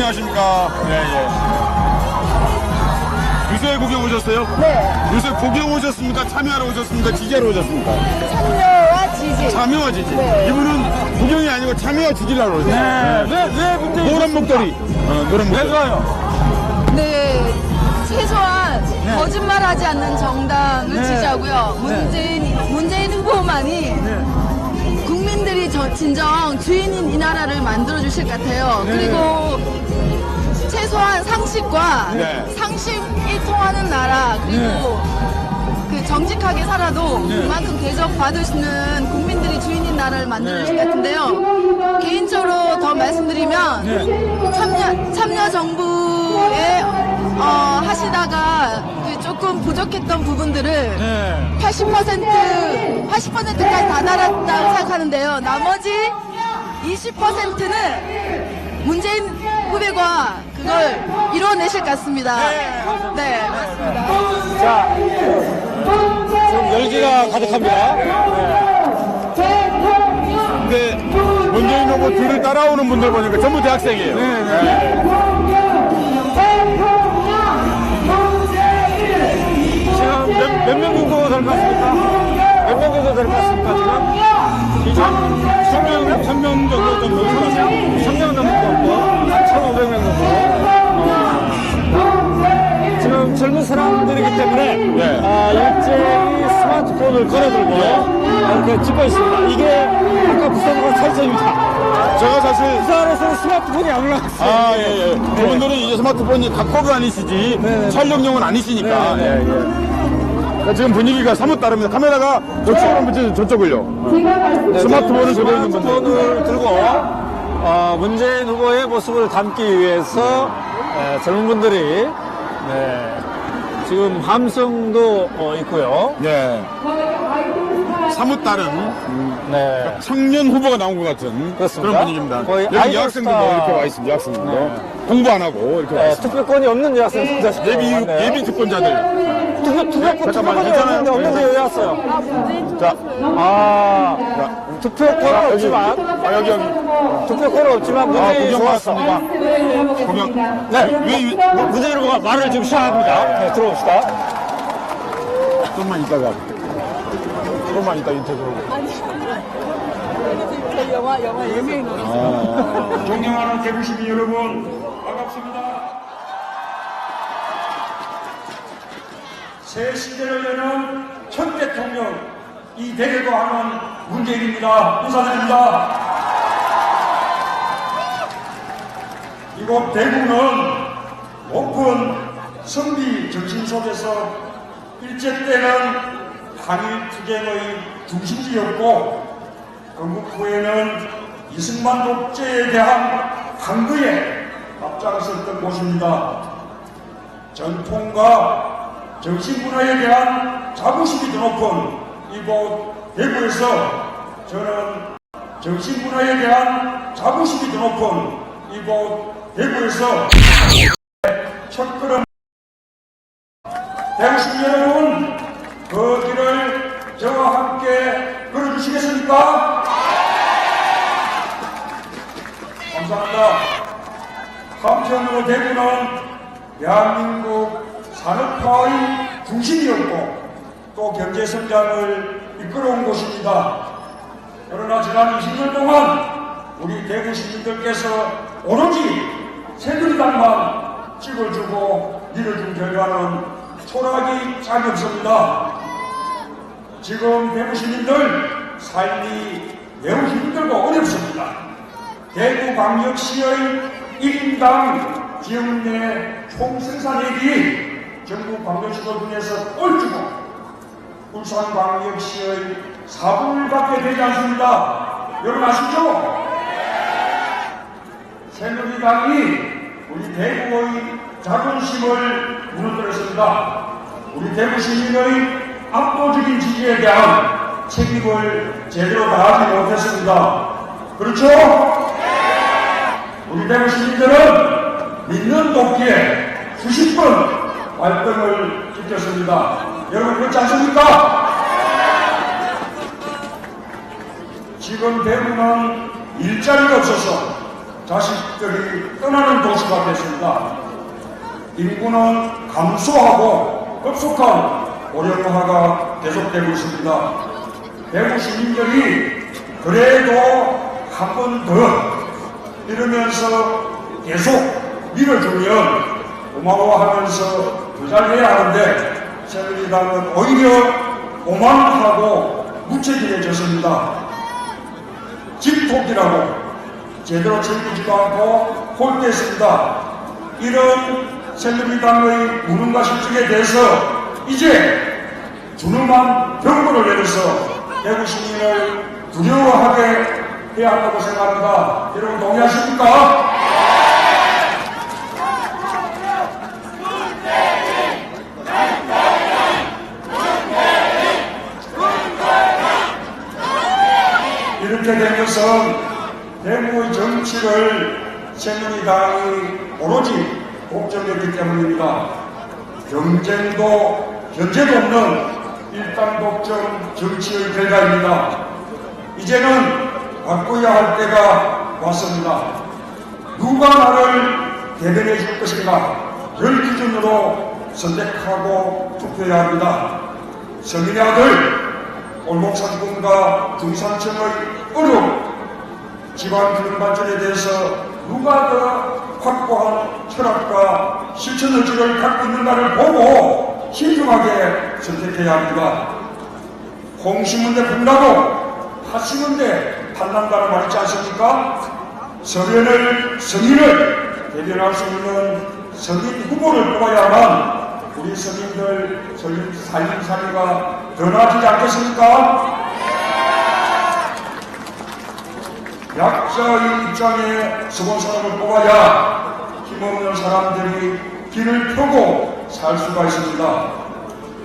안녕하십니까. 네, 예. 요새 구경 오셨어요? 네. 요새 구경 오셨습니까? 참여하러 오셨습니까? 지지하러 오셨습니까? 참여와 지지. 참여와 지지. 네. 이분은 구경이 아니고 참여와 지지를 하러 오셨어요. 네. 왜 문제 노란 목도리. 노란 목도리. 좋아요. 네. 최소한 네. 거짓말하지 않는 정당을 네. 지지하고요. 문재인 후보만이 국민들이 진정 주인인 이 나라를 만들어 주실 것 같아요. 네. 그리고 최소한 상식과 네. 상식이 통하는 나라 그리고 그 정직하게 살아도 그만큼 대접 받으시는 국민들이 주인인 나라를 만들어 주실 것 같은데요. 개인적으로 더 말씀드리면 참여 정부에 하시다가 그 조금 부족했던 부분들을 80%까지 다 달았다고 생각하는데요. 나머지 20%는 문재인 후보가 그걸 이뤄내실 것 같습니다. 네, 맞습니다. 자, 지금 열기가 가득합니다. 근데 문재인 후보 뒤를 따라오는 분들 보니까 전부 대학생이에요. 지금 몇 명 정도 될 것 같습니까? 몇 명 정도 될 것 같습니까, 지금? 3명 정도 좀 넘을 것 같아요. 3명 넘을 것 같고, 한 1,500명 정도. 지금 젊은 사람들이기 때문에, 일제히 스마트폰을 걸어들고, 이렇게 찍고 있습니다. 이게 아까 부산과 차이점입니다. 제가 사실 부산에서는 스마트폰이 안 올라갔어요. 예. 그분들은 이제 스마트폰이 갖고가 아니시지 촬영용은 아니시니까. 그러니까 지금 분위기가 사뭇 다릅니다. 카메라가 저쪽으로 한번 저쪽을요. 스마트폰을 들고 있는 분들. 스마트폰을 들고 문재인 후보의 모습을 담기 위해서 젊은 분들이 지금 함성도 있고요. 네. 사뭇 다른 청년 후보가 나온 것 같은 그렇습니다. 그런 분위기입니다. 거의 여기 아이돌 여학생들도 스타. 이렇게 와 있습니다. 여학생들도 공부 안 하고 이렇게 와 있습니다. 투표권이 없는 여학생들 예비 특권자들. 투표권이 괜찮아요? 없는데 왜 왔어요? 자, 투표권은 없지만 여기. 투표권은 없지만 문재인이 구경 좋았어. 왔습니다. 구경. 왜 문재인 후보가 말을 지금 시작합니다. 네, 들어봅시다. 조금만 이따가 인터뷰하고. 영화 예매에 넣었어요. 존경하는 대구 시민 여러분, 반갑습니다. 새 시대를 여는 현 대통령 이 대결도 하는 문재인입니다. 인사드립니다. 이곳 대구는 높은 선비 정신 속에서 일제 때는 한일 투쟁의 중심지였고 건국 후에는 이승만 독재에 대한 항거에 앞장섰던 곳입니다. 전통과 정신문화에 대한 자부심이 더 높은 이곳 대구에서 저는 정신문화에 대한 자부심이 더 높은 이곳 대구에서 첫걸음 대구 시민 여러분 그 길을 저와 함께 걸어주시겠습니까? 감사합니다. 한편으로 대구는 대한민국 산업화의 중심이었고 또 경제성장을 이끌어온 곳입니다. 그러나 지난 20년 동안 우리 대구 시민들께서 오로지 새누리당만 찍어주고 밀어준 결과는 초라하기 짝이 없습니다. 지금 대구 시민들 삶이 매우 힘들고 어렵습니다. 대구광역시의 1인당 지역 내 총생산액이 전국 광역시도 중에서 꼴찌고 울산광역시의 4분밖에 되지 않습니다. 여러분 아시죠? 새누리당이 우리 대구의 자존심을 무너뜨렸습니다. 우리 대구 시민의 압도적인 지지에 대한 책임을 제대로 다하지 못했습니다. 그렇죠? 우리 대구 시민들은 믿는 돕기에 수십 번 발등을 찍혔습니다. 여러분 그렇지 않습니까? 지금 대구는 일자리가 없어서 자식들이 떠나는 도시가 됐습니다. 인구는 감소하고 급속한 고령화가 계속되고 있습니다. 대구 시민들이 그래도 한 번 더 이러면서 계속 밀어주면 고마워하면서 더 잘해야 하는데 새누리당은 오히려 오만하고 무책임해졌습니다. 집토끼라고 제대로 챙기지도 않고 홀대했습니다. 이런 새누리당의 무능과 실정에 대해서 이제 준엄한 경고를 내려서 대구 시민을 두려워하게 해야 한다고 생각합니다. 여러분 동의하십니까? 이렇게 된 것은 대구의 정치를 새누리당이 오로지 독점했기 때문입니다. 경쟁도 현재도 없는 일당 독점 정치의 결과입니다. 이제는 바꿔야 할 때가 왔습니다. 누가 나를 대변해 줄 것인가 를 기준으로 선택하고 투표해야 합니다. 성인의 아들 올목상권과 중산층의 어려움, 지방균형 발전에 대해서 누가 더 확고한 철학과 실천 의지를 갖고 있는가를 보고 신중하게 선택해야 합니다. 콩 심은데 붕나고 팥 심은데 판난다는 말 있지 않습니까? 성인을 대변할 수 있는 성인 후보를 뽑아야만 우리 서민들 살림살이가 더 나아지지 않겠습니까? 약자의 입장에 서본 사람을 뽑아야 힘없는 사람들이 길을 펴고 살 수가 있습니다.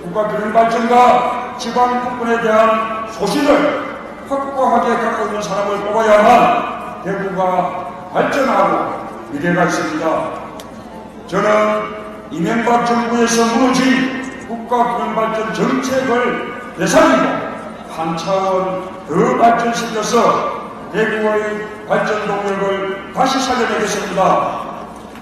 국가 균형 발전과 지방 국권에 대한 소신을 확고하게 갖고 있는 사람을 뽑아야만 대구가 발전하고 미래가 있습니다. 저는 이명박 정부에서 무너진 국가 균형 발전 정책을 되살리고 한 차원 더 발전시켜서 대구의 발전 동력을 다시 살려내겠습니다.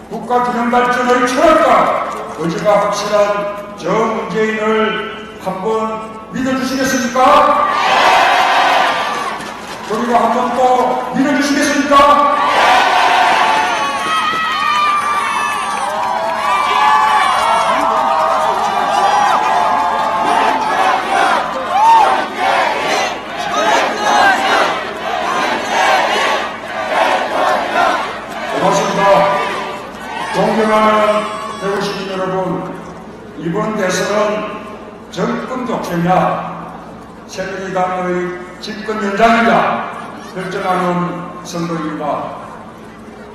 국가 균형 발전의 철학과 의지가 확실한 저 문재인을 한번 믿어주시겠습니까? 그리고 한번 또 믿어주시겠습니까? 고맙습니다. 존경하는 대구 시민 여러분, 이번 대선은 정권 교체냐 새누리당의 집권 연장이냐 결정하는 선거입니다.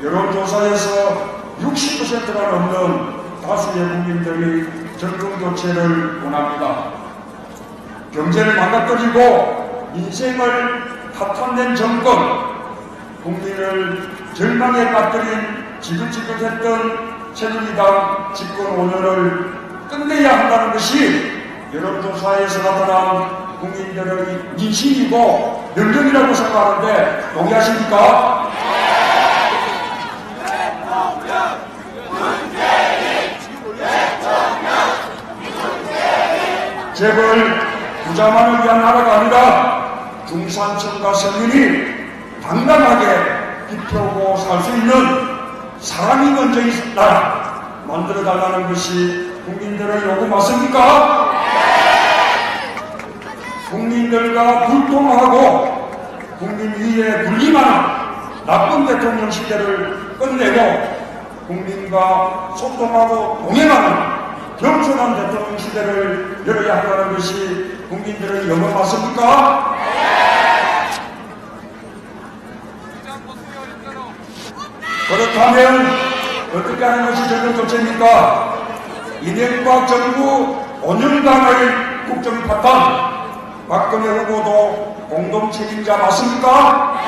여론조사에서 60%가 넘는 다수의 국민들이 정권 교체를 원합니다. 경제를 망가뜨리고 인생을 파탄낸 정권, 국민을 절망에 빠뜨린 지긋지긋했던 새누리당 집권 5년을 끝내야 한다는 것이 여론조사에서 나타난 국민들의 민심이고 명령이라고 생각하는데 동의하십니까? 재벌 부자만을 위한 나라가 아니라 중산층과 서민이 당당하게 비펴고 살 수 있는 사람이 먼저 있는 나라 만들어달라는 것이 국민들의 요구 맞습니까? 국민들과 불통하고 국민 위에 군림하는 나쁜 대통령 시대를 끝내고 국민과 소통하고 동행하는 겸손한 대통령 시대를 열어야 한다는 것이 국민들의 요구 맞습니까? 그렇다면 어떻게 하는 것이 정권 교체입니까? 이명박 정부 5년간의 국정 파탄, 박근혜 후보도 공동 책임자 맞습니까?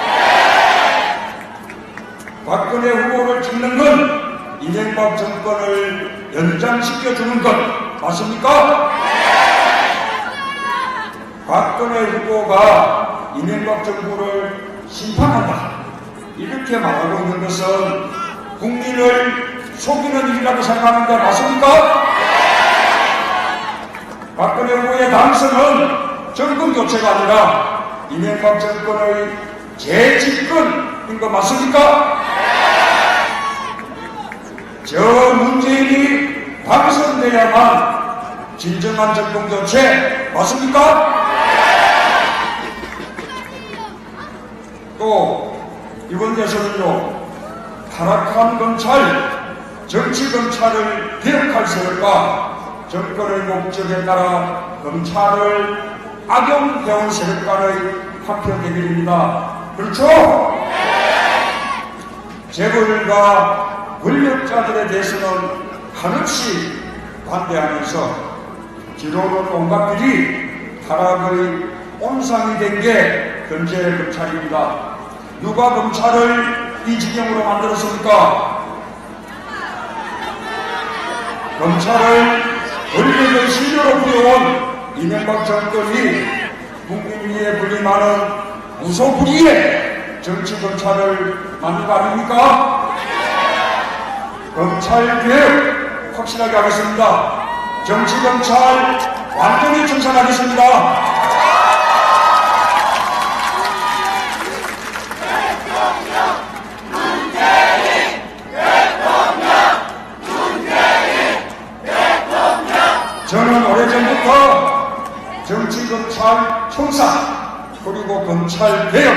박근혜 후보를 찍는 건 이명박 정권을 연장시켜주는 것 맞습니까? 박근혜 후보가 이명박 정부를 심판한다, 이렇게 말하고 있는 것은 국민을 속이는 일이라고 생각하는데 맞습니까? 박근혜 후보의 당선은 정권 교체가 아니라 이명박 정권의 재집권인 거 맞습니까? 저 문재인이 당선돼야만 진정한 정권 교체 맞습니까? 또 이번 대선은요, 타락한 검찰, 정치 검찰을 개혁할 세력과 정권의 목적에 따라 검찰을 악용해온 세력 간의 한편 대결입니다. 그렇죠? 재벌과 권력자들에 대해서는 한없이 반대하면서 기로는 온갖 길이 타락의 온상이 된 게 현재 검찰입니다. 누가 검찰을 이 지경으로 만들었습니까? 검찰을 권력의 신료로 부려온 이명박 정권이 국민 위에 불림하는 무소불위의 정치 검찰을 만든 거 아닙니까? 검찰 개혁 확실하게 하겠습니다. 정치 검찰 완전히 청산하겠습니다. 저는 오래전부터 정치검찰 청산 그리고 검찰개혁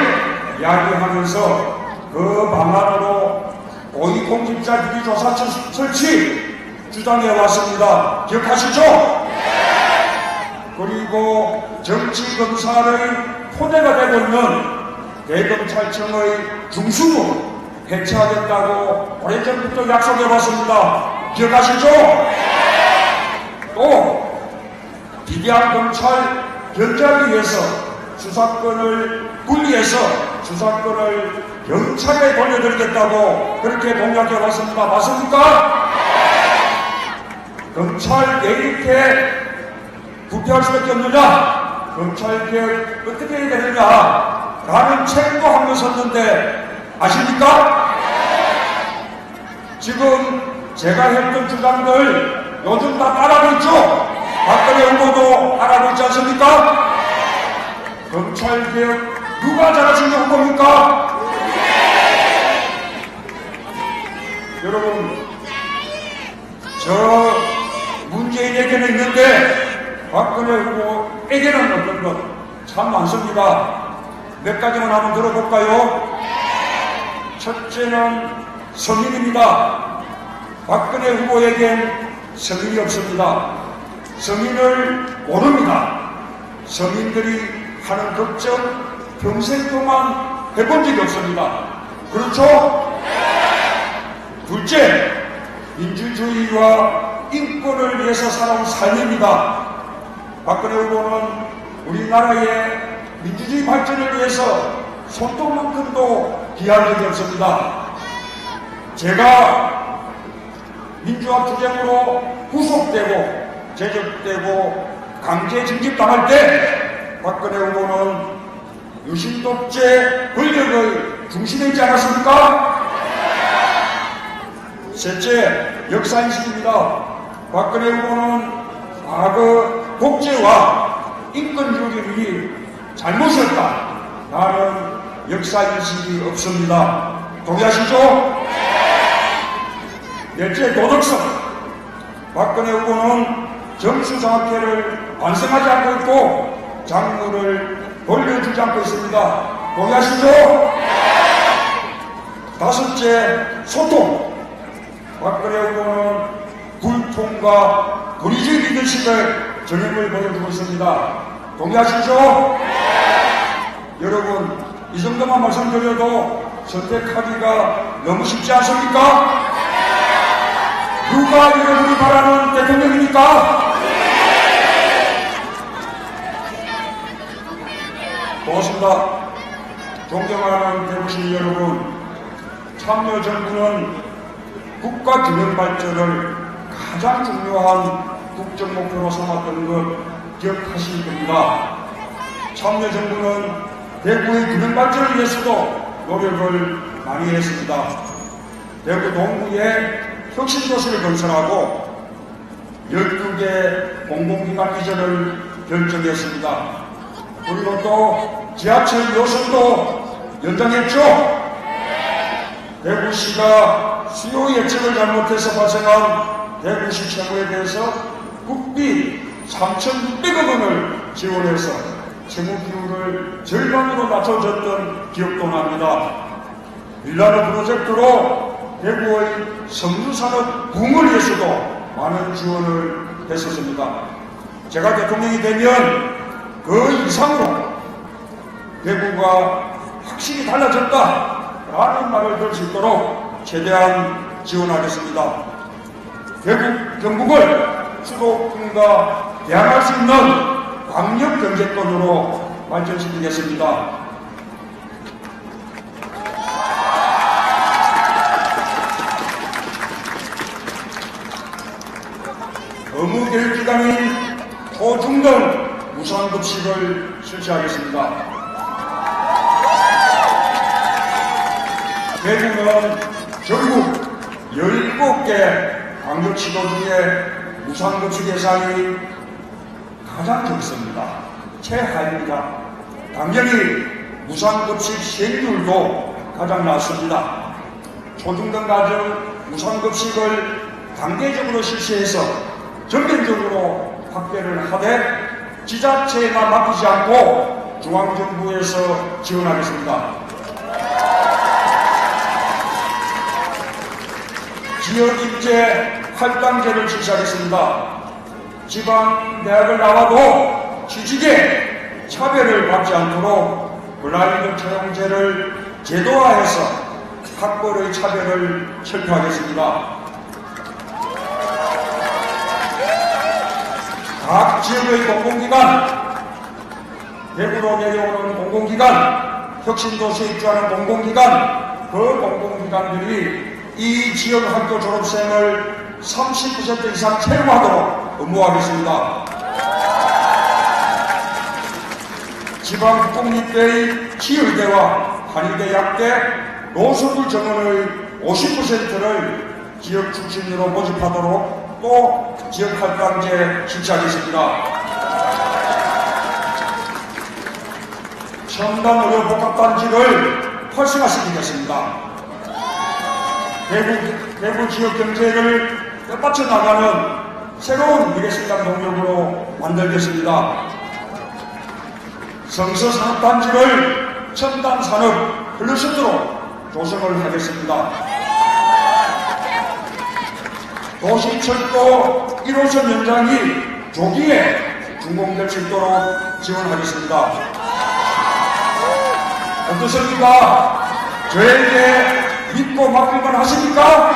이야기하면서 그 방안으로 고위공직자 비리조사처 설치 주장해왔습니다. 기억하시죠? 그리고 정치검찰의 토대가 되고 있는 대검찰청의 중수부 해체하겠다고 오래전부터 약속해왔습니다. 기억하시죠? 또 기대한 검찰 견제하기 위해서 수사권을 분리해서 수사권을 경찰에 돌려드리겠다고 그렇게 공약해왔습니다. 맞습니까? 검찰 개혁에 부패할 수밖에 없느냐? 검찰 개혁 어떻게 해야 되느냐? 라는 책도 한번 썼는데 아십니까? 지금 제가 했던 주장들 요즘 다 따라하고 있죠? 박근혜 후보도 따라하고 있지 않습니까? 검찰개혁 누가 잘하신 후보입니까? 여러분, 저 문재인에게는 있는데 박근혜 후보에게는 없는 것 참 많습니다. 몇 가지만 한번 들어볼까요? 첫째는 성인입니다. 박근혜 후보에겐 성인이 없습니다. 성인을 모릅니다. 서민들이 하는 걱정 평생 동안 해본 적이 없습니다. 그렇죠? 둘째, 민주주의와 인권을 위해서 살아온 삶입니다. 박근혜 후보는 우리나라의 민주주의 발전을 위해서 손톱만큼도 기한 적이 없습니다. 제가 민주화 투쟁으로 구속되고 제적되고 강제 징집당할 때 박근혜 후보는 유신 독재 권력의 중심에 있지 않았습니까? 셋째, 역사인식입니다. 박근혜 후보는 과거 독재와 인권 유린이 잘못이었다. 나는 역사인식이 없습니다. 동의하시죠? 넷째, 도덕성. 박근혜 후보는 정수장학회를 완성하지 않고 있고 장부를 돌려주지 않고 있습니다. 동의하시죠? 다섯째, 소통. 박근혜 후보는 불통과 도리적 리더십의 전형을 보여주고 있습니다. 동의하시죠? 여러분, 이 정도만 말씀드려도 선택하기가 너무 쉽지 않습니까? 누가 여러분이 바라는 대통령입니까? 고맙습니다. 존경하는 대구시민 여러분, 참여정부는 국가 균형 발전을 가장 중요한 국정 목표로 삼았던 것 기억하실 겁니다. 참여정부는 대구의 균형 발전을 위해서도 노력을 많이 했습니다. 대구 동구에 혁신도시를 건설하고 12개 공공기관 이전을 결정했습니다. 그리고 또 지하철 노선도 연장했죠. 대구시가 수요 예측을 잘못해서 발생한 대구시 채무에 대해서 국비 3,600억 원을 지원해서 채무 비율을 절반으로 낮춰줬던 기억도 납니다. 밀라노 프로젝트로 대구의 성주산업 붐을 위해서도 많은 지원을 했었습니다. 제가 대통령이 되면 그 이상으로 대구가 확실히 달라졌다라는 말을 들 수 있도록 최대한 지원하겠습니다. 대구 경북을 수도권과 대항할 수 있는 광역 경제권으로 발전시키겠습니다. 의무교육기관인 초중등 무상급식을 실시하겠습니다. 대구는 전국 17개 광역시도 중에 무상급식 예산이 가장 적습니다. 최하입니다. 당연히 무상급식 시행률도 가장 낮습니다. 초중등 가정 무상급식을 단계적으로 실시해서 전면적으로 확대를 하되 지자체에만 맡기지 않고 중앙정부에서 지원하겠습니다. 지역입제 8단계를 실시하겠습니다. 지방대학을 나와도 취직에 차별을 받지 않도록 블라인드 채용제를 제도화해서 학벌의 차별을 철폐하겠습니다. 각 지역의 공공기관, 대구로 내려오는 공공기관, 혁신도시에 입주하는 공공기관, 그 공공기관들이 이 지역 학교 졸업생을 30% 이상 채용하도록 의무화하겠습니다. 지방 국공립대의 치의대와 한의대학대 노선불 정원의 50%를 지역 출신으로 모집하도록 또 지역 할당제 실시하겠습니다. 첨단 의료 복합단지를 활성화시키겠습니다. 대구 지역 경제를 뼈받쳐 나가는 새로운 미래생각 동력으로 만들겠습니다. 성서산업단지를 첨단산업 클러스터로 조성을 하겠습니다. 도시철도 1호선 연장이 조기에 준공될 수 있도록 지원하겠습니다. 어떻습니까? 저에게 믿고 맡길만 하십니까?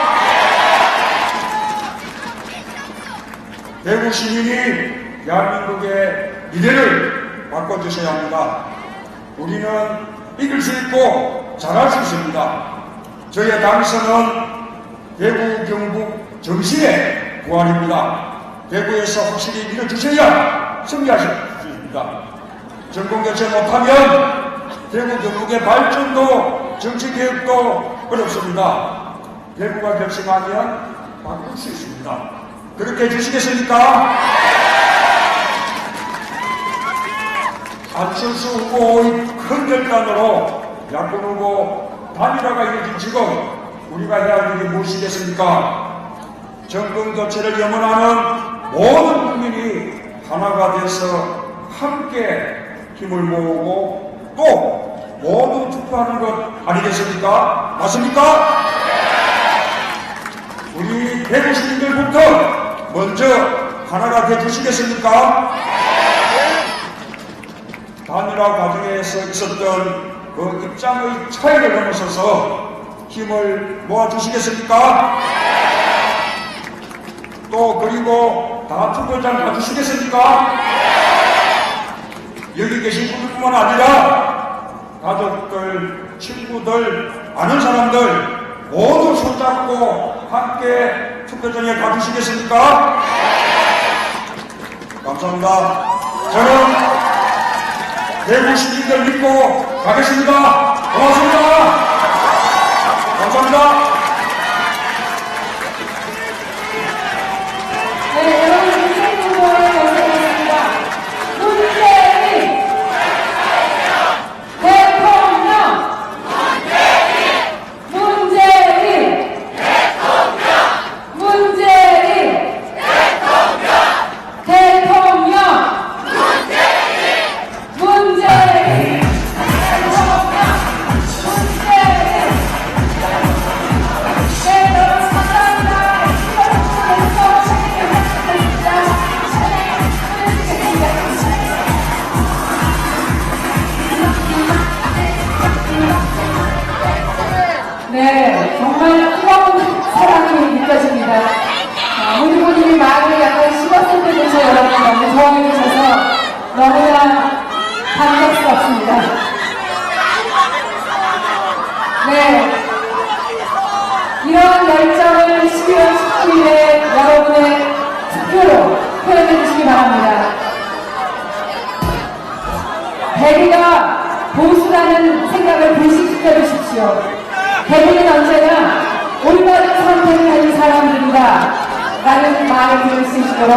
대구 시민이 대한민국의 미래를 바꿔주셔야 합니다. 우리는 이길 수 있고 잘할 수 있습니다. 저희의 당선은 대구 경북 정신의 부활입니다. 대구에서 확실히 밀어주셔야 승리하실 수 있습니다. 정권교체 못하면 대구 경북의 발전도 정치개혁도 어렵습니다. 대구가 결심하면 바꿀 수 있습니다. 그렇게 해주시겠습니까? 안철수 후보의 큰 결단으로 야권 후보 단일화가 이루어진 지금 우리가 해야 할 일이 무엇이겠습니까? 정권 교체를 염원하는 모든 국민이 하나가 돼서 함께 힘을 모으고 또 모두 투표하는 것 아니겠습니까? 맞습니까? 우리 대구 시민들부터 먼저 하나가 돼 주시겠습니까? 단일화 과정에서 있었던 그 입장의 차이를 넘어서서 힘을 모아주시겠습니까? 또 그리고 다 투표장 가주시겠습니까? 여기 계신 분들뿐만 아니라 가족들, 친구들, 아는 사람들 모두 손잡고 함께 투표장에 가주시겠습니까? 감사합니다. 저는 대구 시민들 믿고 가겠습니다. 고맙습니다. 감사합니다. 네, 여러분 문재인 후보의 모습입니다. 문재인 대통령 문재인 네, 여러분 감사합니다. 네, 정말 뜨거운 사랑이 느껴집니다. 우리 부모님이 마음을 약간 식었을 때 계셔 여러분 너무 좋아해 주셔서 너무나 감격스럽습니다. 네, 이런 열정을 12월 19일에 여러분의 투표로 표현해 주시기 바랍니다. 대리가 보수라는 생각을 불식시켜 주십시오. 대리는 언제나 올바른 선택을 하는 사람들이다 라는 말을 들을 수 있도록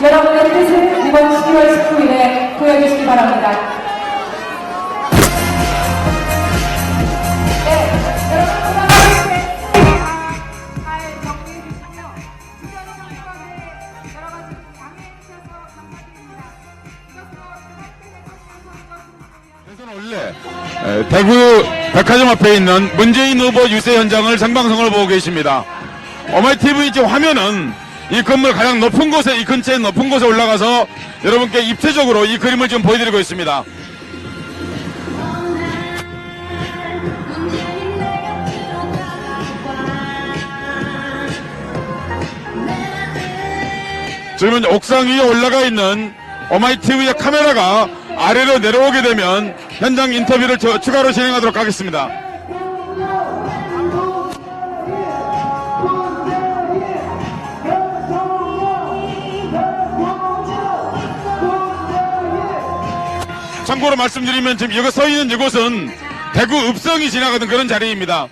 여러분의 뜻을 이번 12월 19일에 보여주시기 바랍니다. 네, 여러분 건강하게 잘 정리해 주시고요. 주변의 상황에 여러 가지 양해해 주셔서 감사드립니다. 저는 원래 대구 백화점 앞에 있는 문재인 후보 유세 현장을 생방송을 보고 계십니다. 어마이TV 지금 화면은 이 건물 가장 높은 곳에, 이 근처에 높은 곳에 올라가서 여러분께 입체적으로 이 그림을 지금 보여드리고 있습니다. 지금은 옥상 위에 올라가 있는 어마이TV의 카메라가 아래로 내려오게 되면 현장 인터뷰를 추가로 진행하도록 하겠습니다. 참고로 말씀드리면 지금 여기 서 있는 이곳은 대구 읍성이 지나가던 그런 자리입니다.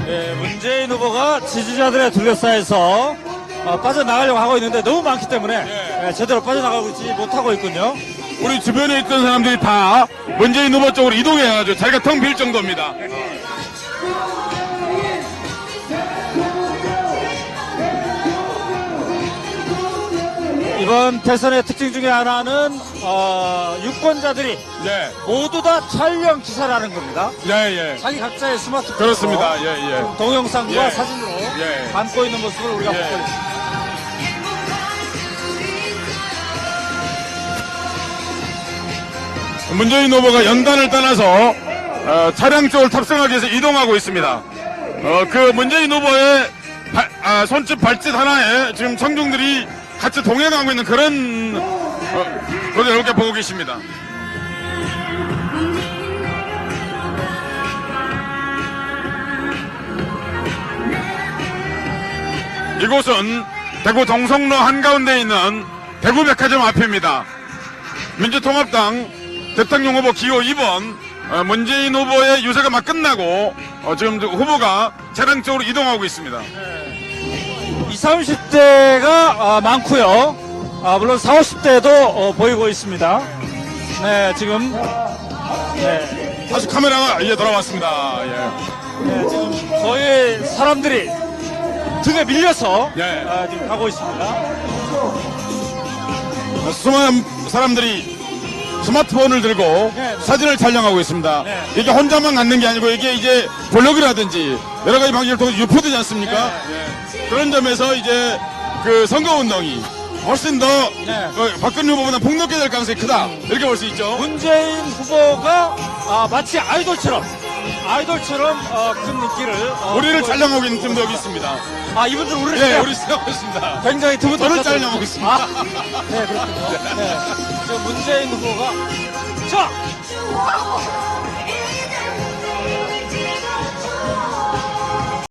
네, 문재인 후보가 지지자들에 둘러싸여서 빠져나가려고 하고 있는데 너무 많기 때문에 네, 제대로 빠져나가고 있지 못하고 있군요. 우리 주변에 있던 사람들이 다 문재인 후보 쪽으로 이동해가지고 자리가 텅 빌 정도입니다. 이번 대선의 특징 중에 하나는 유권자들이 네, 모두 다 촬영 기사라는 겁니다. 예. 자기 각자의 스마트폰 그렇습니다. 예. 동영상과 예. 사진으로 예. 담고 있는 모습을 우리가 예. 보고 있습니다. 문재인 후보가 연단을 떠나서 차량 쪽을 탑승하기 위해서 이동하고 있습니다. 그 문재인 후보의 손짓 발짓 하나에 지금 청중들이 같이 동행하고 있는 그런 걸 이렇게 보고 계십니다. 이곳은 대구 동성로 한가운데 있는 대구 백화점 앞입니다. 민주통합당 대통령 후보 기호 2번 문재인 후보의 유세가 막 끝나고 지금 후보가 차량 쪽으로 이동하고 있습니다. 20, 30대가 많고요. 물론 40, 50대도 보이고 있습니다. 네, 지금 네, 다시 카메라가 이제 돌아왔습니다. 네, 지금 거의 사람들이 등에 밀려서 예. 지금 가고 있습니다. 수많은 사람들이 스마트폰을 들고 네. 사진을 촬영하고 있습니다. 네. 이게 혼자만 갖는 게 아니고 이게 이제 블로그라든지 여러 가지 방식을 통해 유포되지 않습니까? 그런 점에서 이제 그 선거운동이 훨씬 더 박근혜 후보보다 폭넓게 될 가능성이 크다. 이렇게 볼 수 있죠. 문재인 후보가 마치 아이돌처럼 큰 인기를 우리를 보고 촬영하고 있는 팀도 여기 있습니다. 이분들 우리를 예, 우리 촬영하고 있습니다. 굉장히 드문 저를 촬영하고 있습니다. 네, 그렇군요. 네. 지금 문재인 후보가 자